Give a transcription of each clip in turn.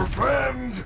friend!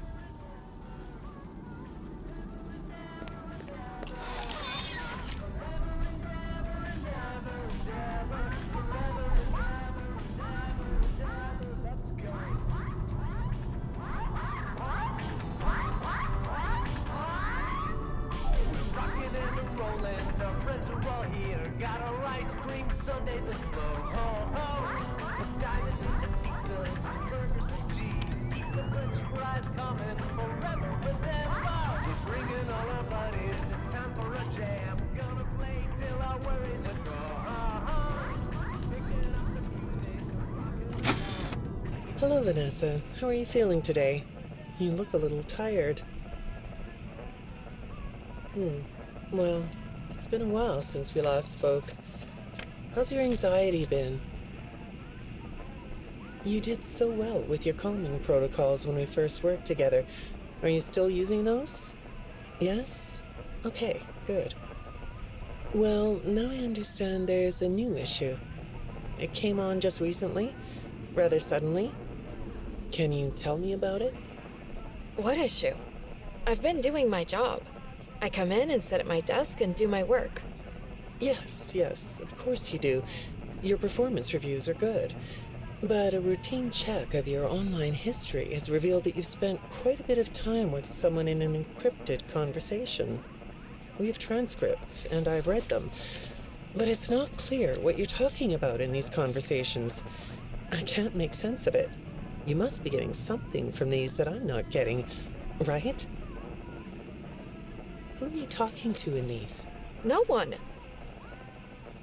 Hello, Vanessa. How are you feeling today? You look a little tired. Well, it's been a while since we last spoke. How's your anxiety been? You did so well with your calming protocols when we first worked together. Are you still using those? Yes? Okay, good. Well, now I understand there's a new issue. It came on just recently, rather suddenly. Can you tell me about it? What issue? I've been doing my job. I come in and sit at my desk and do my work. Yes, of course you do. Your performance reviews are good. But a routine check of your online history has revealed that you've spent quite a bit of time with someone in an encrypted conversation. We have transcripts, and I've read them. But it's not clear what you're talking about in these conversations. I can't make sense of it. You must be getting something from these that I'm not getting, right? Who are you talking to in these? No one.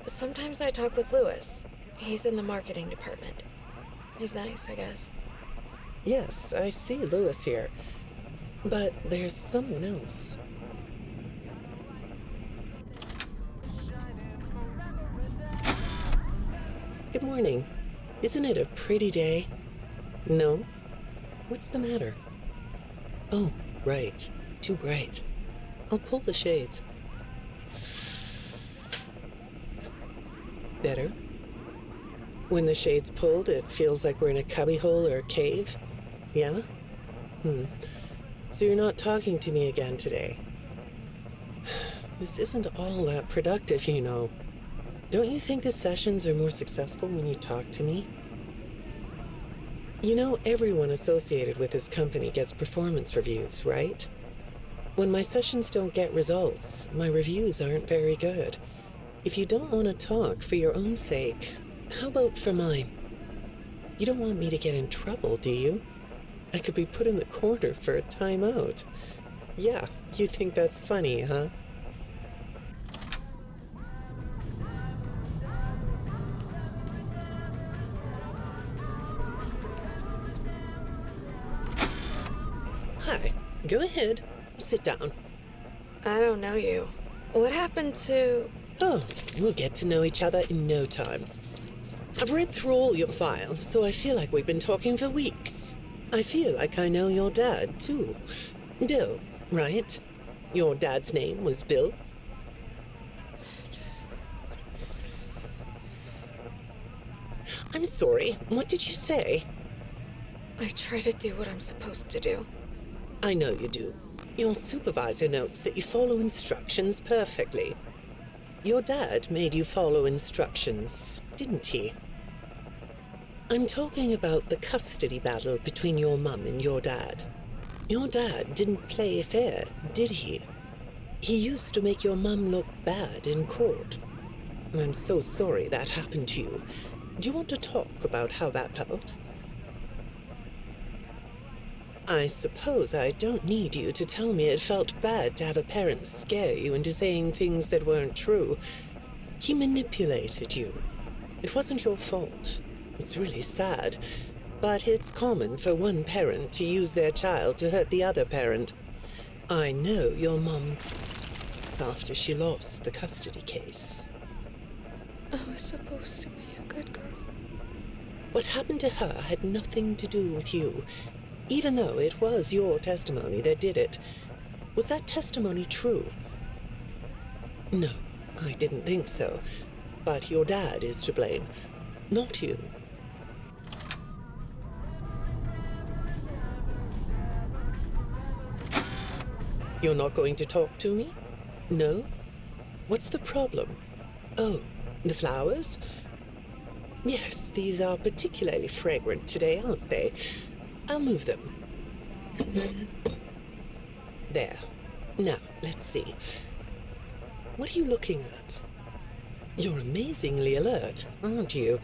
Sometimes I talk with Lewis. He's in the marketing department. He's nice, I guess. Yes, I see Lewis here. But there's someone else. Good morning. Isn't it a pretty day? No? What's the matter? Oh, right. Too bright. I'll pull the shades. Better? When the shade's pulled, it feels like we're in a cubbyhole or a cave? Yeah? So you're not talking to me again today? This isn't all that productive, you know. Don't you think the sessions are more successful when you talk to me? You know, everyone associated with this company gets performance reviews, right? When my sessions don't get results, my reviews aren't very good. If you don't want to talk for your own sake, how about for mine? You don't want me to get in trouble, do you? I could be put in the corner for a timeout. Yeah, you think that's funny, huh? Hi, go ahead. Sit down. I don't know you. What happened to... Oh, we'll get to know each other in no time. I've read through all your files, so I feel like we've been talking for weeks. I feel like I know your dad, too. Bill, right? Your dad's name was Bill? I'm sorry, what did you say? I try to do what I'm supposed to do. I know you do. Your supervisor notes that you follow instructions perfectly. Your dad made you follow instructions, didn't he? I'm talking about the custody battle between your mum and your dad. Your dad didn't play fair, did he? He used to make your mum look bad in court. I'm so sorry that happened to you. Do you want to talk about how that felt? I suppose I don't need you to tell me it felt bad to have a parent scare you into saying things that weren't true. He manipulated you. It wasn't your fault. It's really sad, but it's common for one parent to use their child to hurt the other parent. I know your mum after she lost the custody case. I was supposed to be a good girl. What happened to her had nothing to do with you, even though it was your testimony that did it. Was that testimony true? No, I didn't think so. But your dad is to blame, not you. You're not going to talk to me? No? What's the problem? Oh, the flowers? Yes, these are particularly fragrant today, aren't they? I'll move them. There. Now, let's see. What are you looking at? You're amazingly alert, aren't you?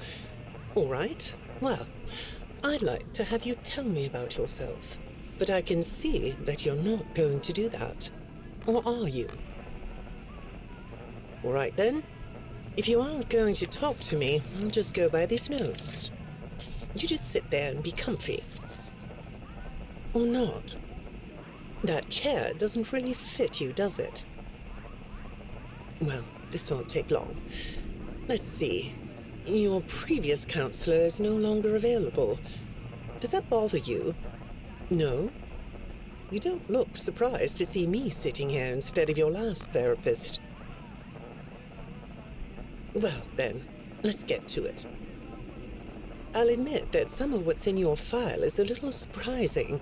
All right. Well, I'd like to have you tell me about yourself. But I can see that you're not going to do that. Or are you? All right then. If you aren't going to talk to me, I'll just go by these notes. You just sit there and be comfy. Or not. That chair doesn't really fit you, does it? Well, this won't take long. Let's see. Your previous counselor is no longer available. Does that bother you? No? You don't look surprised to see me sitting here instead of your last therapist. Well, then, let's get to it. I'll admit that some of what's in your file is a little surprising.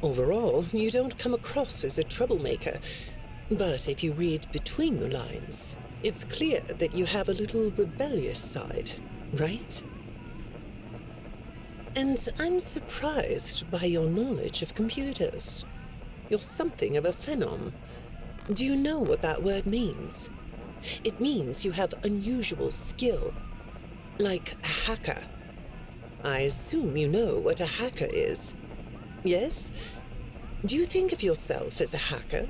Overall, you don't come across as a troublemaker. But if you read between the lines, it's clear that you have a little rebellious side, right? And I'm surprised by your knowledge of computers. You're something of a phenom. Do you know what that word means? It means you have unusual skill, like a hacker. I assume you know what a hacker is. Yes? Do you think of yourself as a hacker?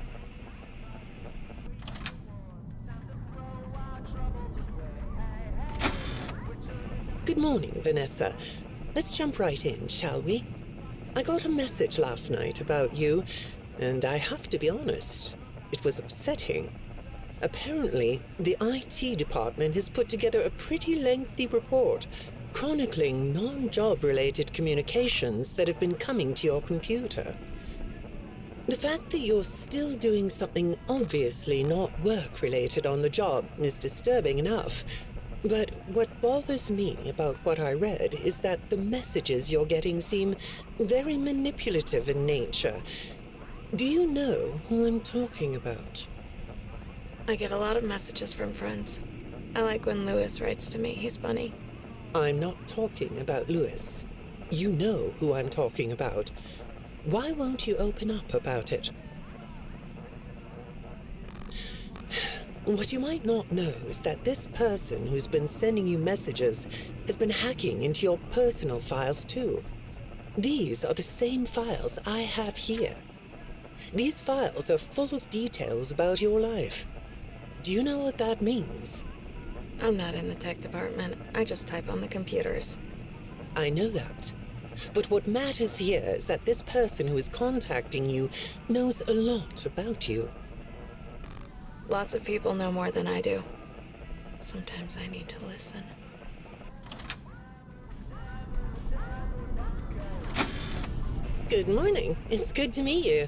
Good morning, Vanessa. Let's jump right in, shall we? I got a message last night about you, and I have to be honest, it was upsetting. Apparently, the IT department has put together a pretty lengthy report chronicling non-job-related communications that have been coming to your computer. The fact that you're still doing something obviously not work-related on the job is disturbing enough. But what bothers me about what I read is that the messages you're getting seem very manipulative in nature. Do you know who I'm talking about? I get a lot of messages from friends. I like when Lewis writes to me. He's funny. I'm not talking about Lewis. You know who I'm talking about. Why won't you open up about it? What you might not know is that this person who's been sending you messages has been hacking into your personal files too. These are the same files I have here. These files are full of details about your life. Do you know what that means? I'm not in the tech department. I just type on the computers. I know that. But what matters here is that this person who is contacting you knows a lot about you. Lots of people know more than I do. Sometimes I need to listen. Good morning. It's good to meet you.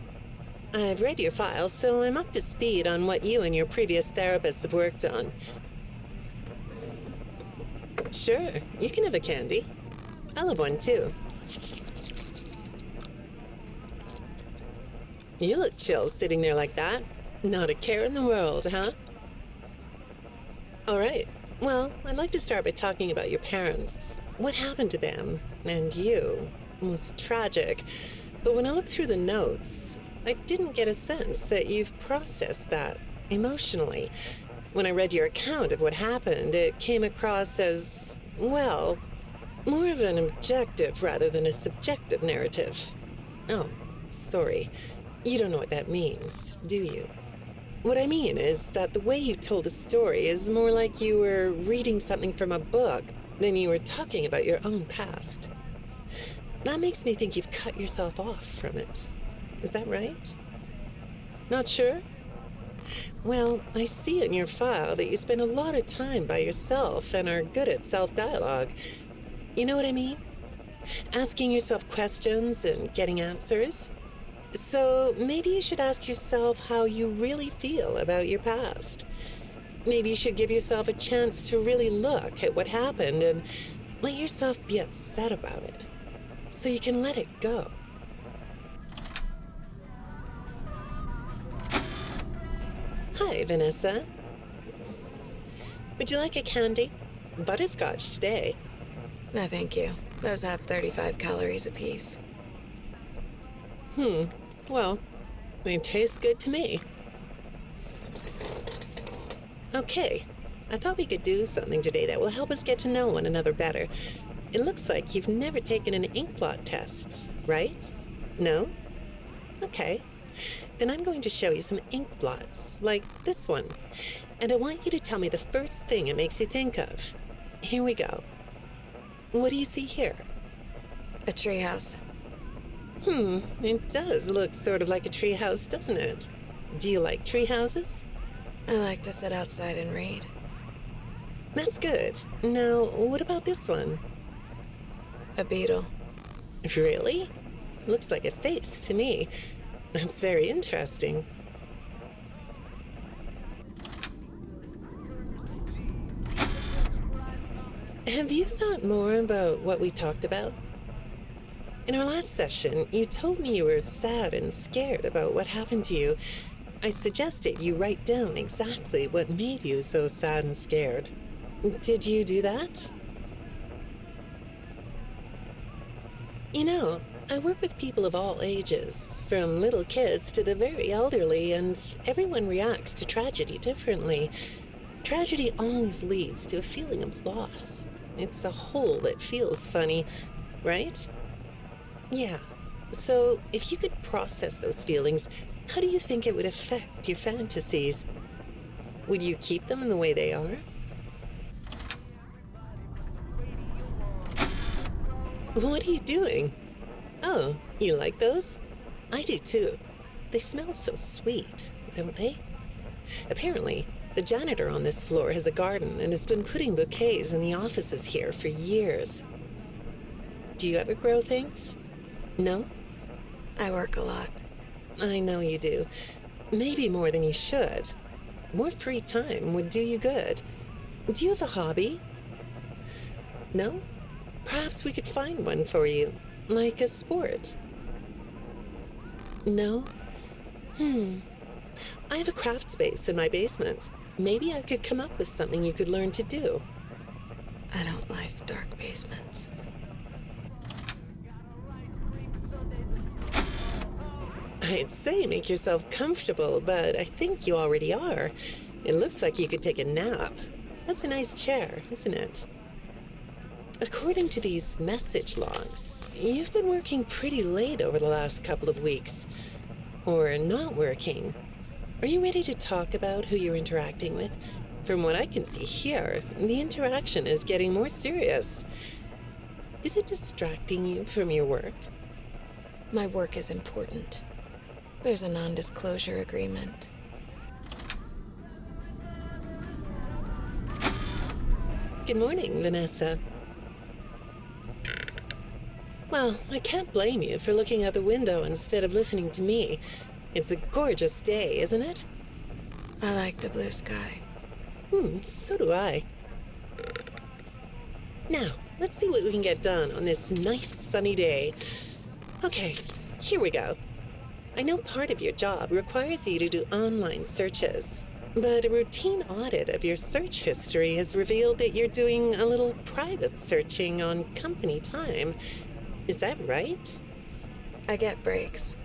I've read your file, so I'm up to speed on what you and your previous therapists have worked on. Sure, you can have a candy. I'll have one too. You look chill sitting there like that. Not a care in the world, huh? All right. Well, I'd like to start by talking about your parents. What happened to them and you was tragic. But when I looked through the notes, I didn't get a sense that you've processed that emotionally. When I read your account of what happened, it came across as, well, more of an objective rather than a subjective narrative. Oh, sorry. You don't know what that means, do you? What I mean is that the way you told the story is more like you were reading something from a book than you were talking about your own past. That makes me think you've cut yourself off from it. Is that right? Not sure? Well, I see in your file that you spend a lot of time by yourself and are good at self-dialogue. You know what I mean? Asking yourself questions and getting answers. So maybe you should ask yourself how you really feel about your past. Maybe you should give yourself a chance to really look at what happened and let yourself be upset about it, so you can let it go. Hi, Vanessa. Would you like a candy? Butterscotch today. No, thank you. Those have 35 calories apiece. Well, they taste good to me. Okay, I thought we could do something today that will help us get to know one another better. It looks like you've never taken an Inkblot test, right? No? Okay. Then I'm going to show you some Inkblots, like this one. And I want you to tell me the first thing it makes you think of. Here we go. What do you see here? A treehouse. It does look sort of like a treehouse, doesn't it? Do you like treehouses? I like to sit outside and read. That's good. Now, what about this one? A beetle. Really? Looks like a face to me. That's very interesting. Have you thought more about what we talked about? In our last session, you told me you were sad and scared about what happened to you. I suggested you write down exactly what made you so sad and scared. Did you do that? You know, I work with people of all ages, from little kids to the very elderly, and everyone reacts to tragedy differently. Tragedy always leads to a feeling of loss. It's a hole that feels funny, right? Yeah. So, if you could process those feelings, how do you think it would affect your fantasies? Would you keep them in the way they are? What are you doing? Oh, you like those? I do too. They smell so sweet, don't they? Apparently, the janitor on this floor has a garden and has been putting bouquets in the offices here for years. Do you ever grow things? No? I work a lot. I know you do. Maybe more than you should. More free time would do you good. Do you have a hobby? No? Perhaps we could find one for you, like a sport. No? I have a craft space in my basement. Maybe I could come up with something you could learn to do. I don't like dark basements. I'd say make yourself comfortable, but I think you already are. It looks like you could take a nap. That's a nice chair, isn't it? According to these message logs, you've been working pretty late over the last couple of weeks. Or not working. Are you ready to talk about who you're interacting with? From what I can see here, the interaction is getting more serious. Is it distracting you from your work? My work is important. There's a non-disclosure agreement. Good morning, Vanessa. Well, I can't blame you for looking out the window instead of listening to me. It's a gorgeous day, isn't it? I like the blue sky. So do I. Now, let's see what we can get done on this nice sunny day. Okay, here we go. I know part of your job requires you to do online searches, but a routine audit of your search history has revealed that you're doing a little private searching on company time. Is that right? I get breaks.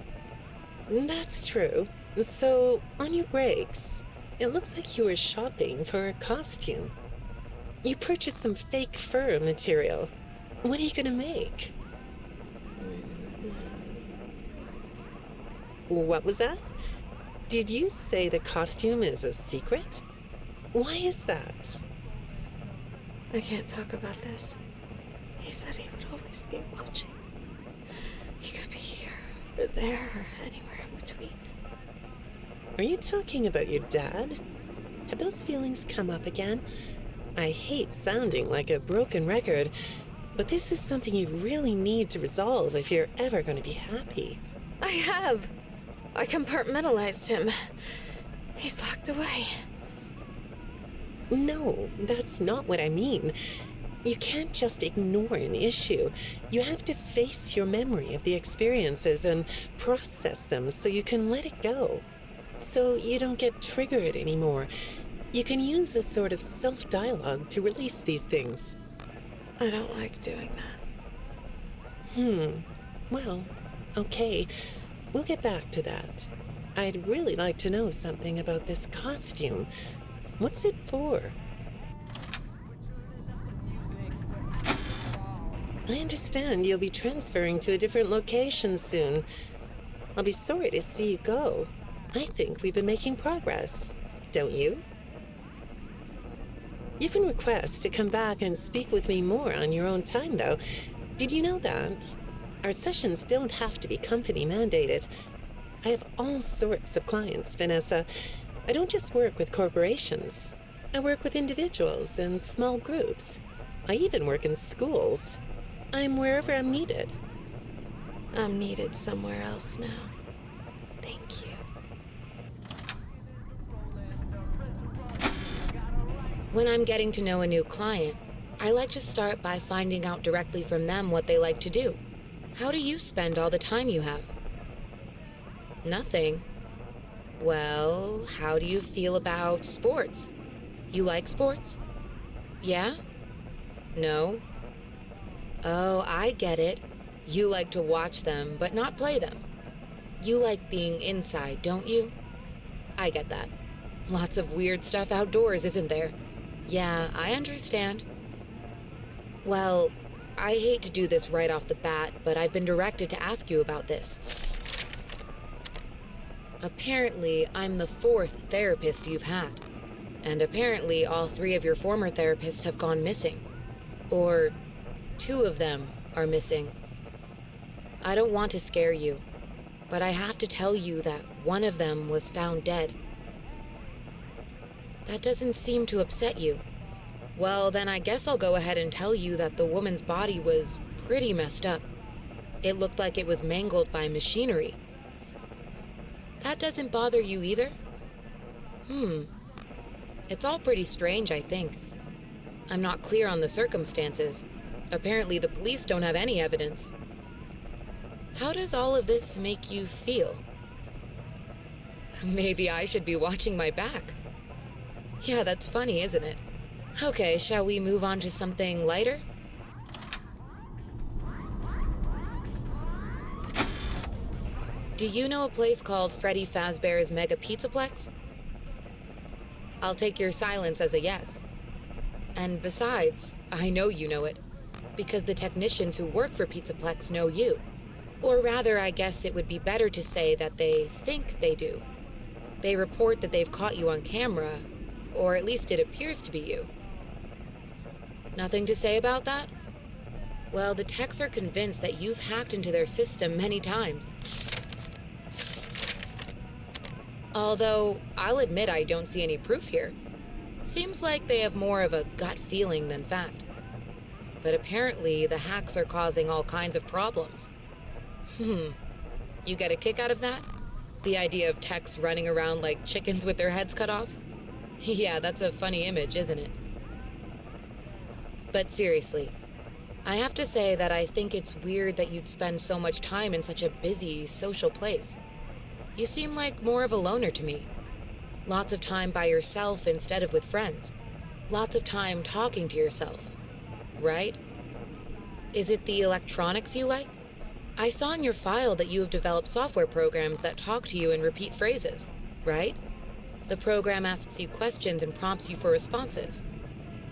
That's true. So, on your breaks, it looks like you were shopping for a costume. You purchased some fake fur material. What are you gonna make? What was that? Did you say the costume is a secret? Why is that? I can't talk about this. He said he would always be watching. He could be here, or there, or anywhere in between. Are you talking about your dad? Have those feelings come up again? I hate sounding like a broken record, but this is something you really need to resolve if you're ever going to be happy. I have! I compartmentalized him. He's locked away. No, that's not what I mean. You can't just ignore an issue. You have to face your memory of the experiences and process them so you can let it go. so you don't get triggered anymore. You can use a sort of self-dialogue to release these things. I don't like doing that. Well, okay. We'll get back to that. I'd really like to know something about this costume. What's it for? I understand you'll be transferring to a different location soon. I'll be sorry to see you go. I think we've been making progress, don't you? You can request to come back and speak with me more on your own time, though. Did you know that? Our sessions don't have to be company mandated. I have all sorts of clients, Vanessa. I don't just work with corporations. I work with individuals and small groups. I even work in schools. I'm wherever I'm needed. I'm needed somewhere else now. Thank you. When I'm getting to know a new client, I like to start by finding out directly from them what they like to do. How do you spend all the time you have? Nothing. Well, how do you feel about sports? You like sports? Yeah? No? Oh, I get it. You like to watch them, but not play them. You like being inside, don't you? I get that. Lots of weird stuff outdoors, isn't there? Yeah, I understand. Well, I hate to do this right off the bat, but I've been directed to ask you about this. Apparently, I'm the 4th therapist you've had. And apparently, all 3 of your former therapists have gone missing. Or 2 of them are missing. I don't want to scare you, but I have to tell you that one of them was found dead. That doesn't seem to upset you. Well, then I guess I'll go ahead and tell you that the woman's body was pretty messed up. It looked like it was mangled by machinery. That doesn't bother you either? It's all pretty strange, I think. I'm not clear on the circumstances. Apparently the police don't have any evidence. How does all of this make you feel? Maybe I should be watching my back. Yeah, that's funny, isn't it? Okay, shall we move on to something lighter? Do you know a place called Freddy Fazbear's Mega Pizzaplex? I'll take your silence as a yes. And besides, I know you know it, because the technicians who work for Pizzaplex know you. Or rather, I guess it would be better to say that they think they do. They report that they've caught you on camera, or at least it appears to be you. Nothing to say about that? Well, the techs are convinced that you've hacked into their system many times. Although, I'll admit I don't see any proof here. Seems like they have more of a gut feeling than fact. But apparently, the hacks are causing all kinds of problems. You get a kick out of that? The idea of techs running around like chickens with their heads cut off? Yeah, that's a funny image, isn't it? But seriously, I have to say that I think it's weird that you'd spend so much time in such a busy, social place. You seem like more of a loner to me. Lots of time by yourself instead of with friends. Lots of time talking to yourself. Right? Is it the electronics you like? I saw in your file that you have developed software programs that talk to you in repeat phrases, right? The program asks you questions and prompts you for responses.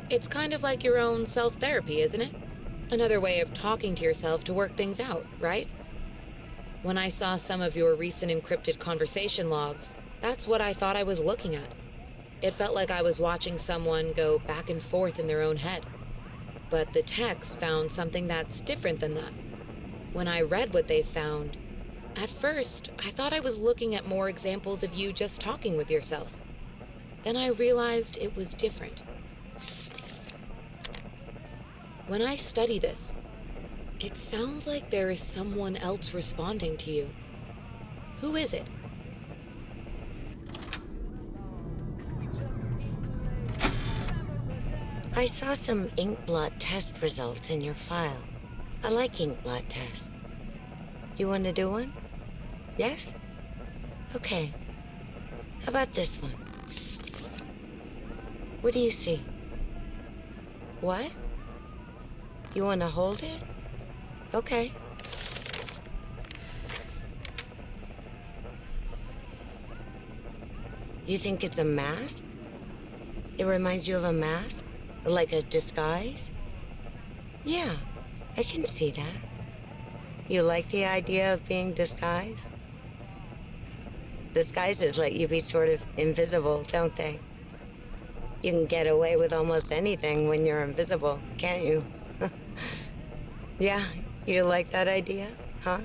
It's kind of like your own self-therapy, isn't it? Another way of talking to yourself to work things out, right? When I saw some of your recent encrypted conversation logs, that's what I thought I was looking at. It felt like I was watching someone go back and forth in their own head. But the techs found something that's different than that. When I read what they found, at first, I thought I was looking at more examples of you just talking with yourself. Then I realized it was different. When I study this, it sounds like there is someone else responding to you. Who is it? I saw some Inkblot test results in your file. I like Inkblot tests. You want to do one? Yes? Okay. How about this one? What do you see? What? You want to hold it? Okay. You think it's a mask? It reminds you of a mask? Like a disguise? Yeah, I can see that. You like the idea of being disguised? Disguises let you be sort of invisible, don't they? You can get away with almost anything when you're invisible, can't you? Yeah, you like that idea, huh?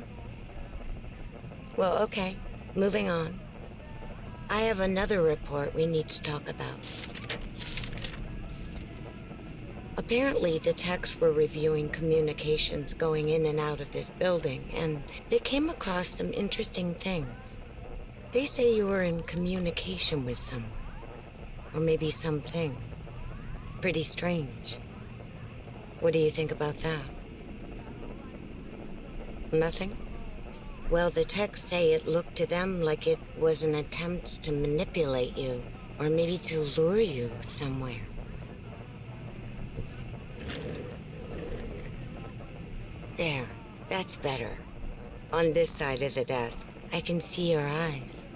Well, okay, moving on. I have another report we need to talk about. Apparently, the techs were reviewing communications going in and out of this building, and they came across some interesting things. They say you were in communication with someone, or maybe something. Pretty strange. What do you think about that? Nothing? Well, the techs say it looked to them like it was an attempt to manipulate you, or maybe to lure you somewhere. There, that's better. On this side of the desk, I can see your eyes.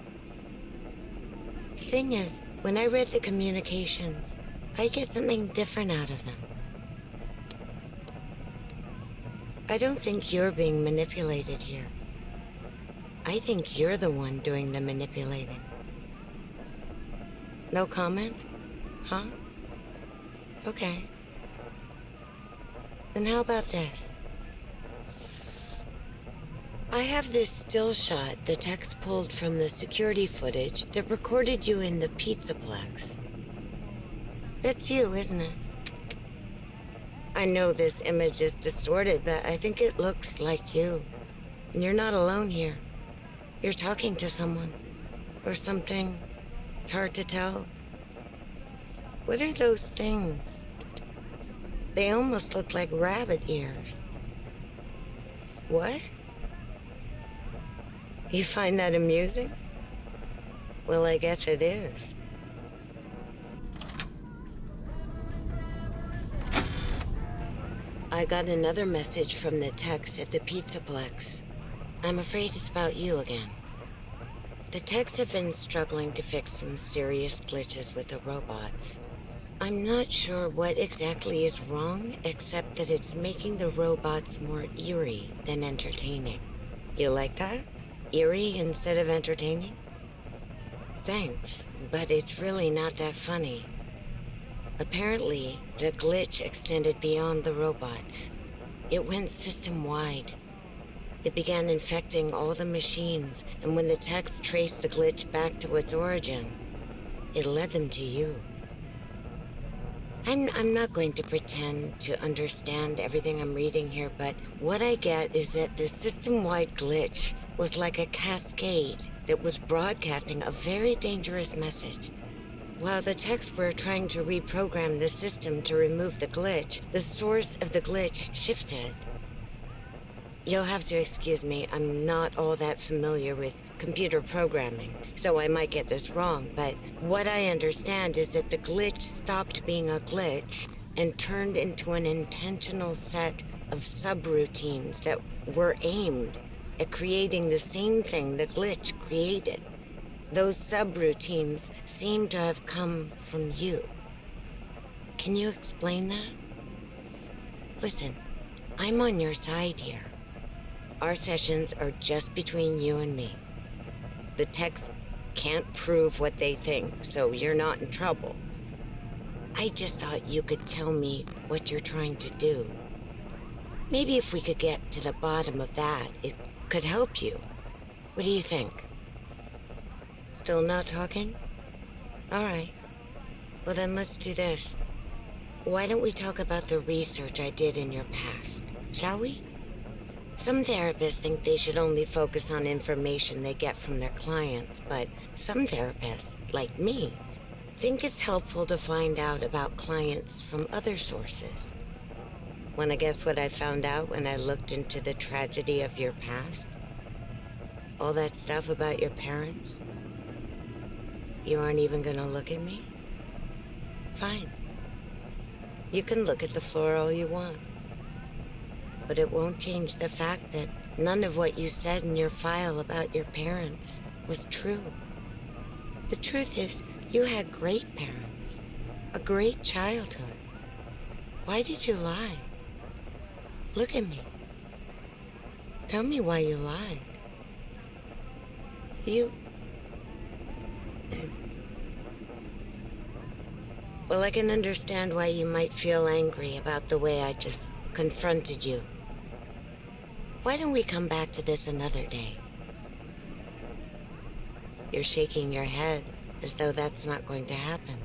The thing is, when I read the communications, I get something different out of them. I don't think you're being manipulated here. I think you're the one doing the manipulating. No comment? Huh? Okay. Then how about this? I have this still shot the techs pulled from the security footage that recorded you in the Pizzaplex. That's you, isn't it? I know this image is distorted, but I think it looks like you. And you're not alone here. You're talking to someone. Or something. It's hard to tell. What are those things? They almost look like rabbit ears. What? You find that amusing? Well, I guess it is. I got another message from the techs at the Pizzaplex. I'm afraid it's about you again. The techs have been struggling to fix some serious glitches with the robots. I'm not sure what exactly is wrong, except that it's making the robots more eerie than entertaining. You like that? Eerie instead of entertaining? Thanks, but it's really not that funny. Apparently, the glitch extended beyond the robots. It went system-wide. It began infecting all the machines, and when the techs traced the glitch back to its origin, it led them to you. I'm not going to pretend to understand everything I'm reading here, but what I get is that the system-wide glitch was like a cascade that was broadcasting a very dangerous message. While the techs were trying to reprogram the system to remove the glitch, the source of the glitch shifted. You'll have to excuse me, I'm not all that familiar with computer programming, so I might get this wrong, but what I understand is that the glitch stopped being a glitch and turned into an intentional set of subroutines that were aimed at creating the same thing the glitch created. Those subroutines seem to have come from you. Can you explain that? Listen, I'm on your side here. Our sessions are just between you and me. The techs can't prove what they think, so you're not in trouble. I just thought you could tell me what you're trying to do. Maybe if we could get to the bottom of that, it could help you. What do you think? Still not talking? All right. Well, then let's do this. Why don't we talk about the research I did in your past, shall we? Some therapists think they should only focus on information they get from their clients, but some therapists, like me, think it's helpful to find out about clients from other sources. Want to guess what I found out when I looked into the tragedy of your past? All that stuff about your parents? You aren't even gonna look at me? Fine. You can look at the floor all you want. But it won't change the fact that none of what you said in your file about your parents was true. The truth is, you had great parents, a great childhood. Why did you lie? Look at me. Tell me why you lied. Well, I can understand why you might feel angry about the way I just confronted you. Why don't we come back to this another day? You're shaking your head as though that's not going to happen.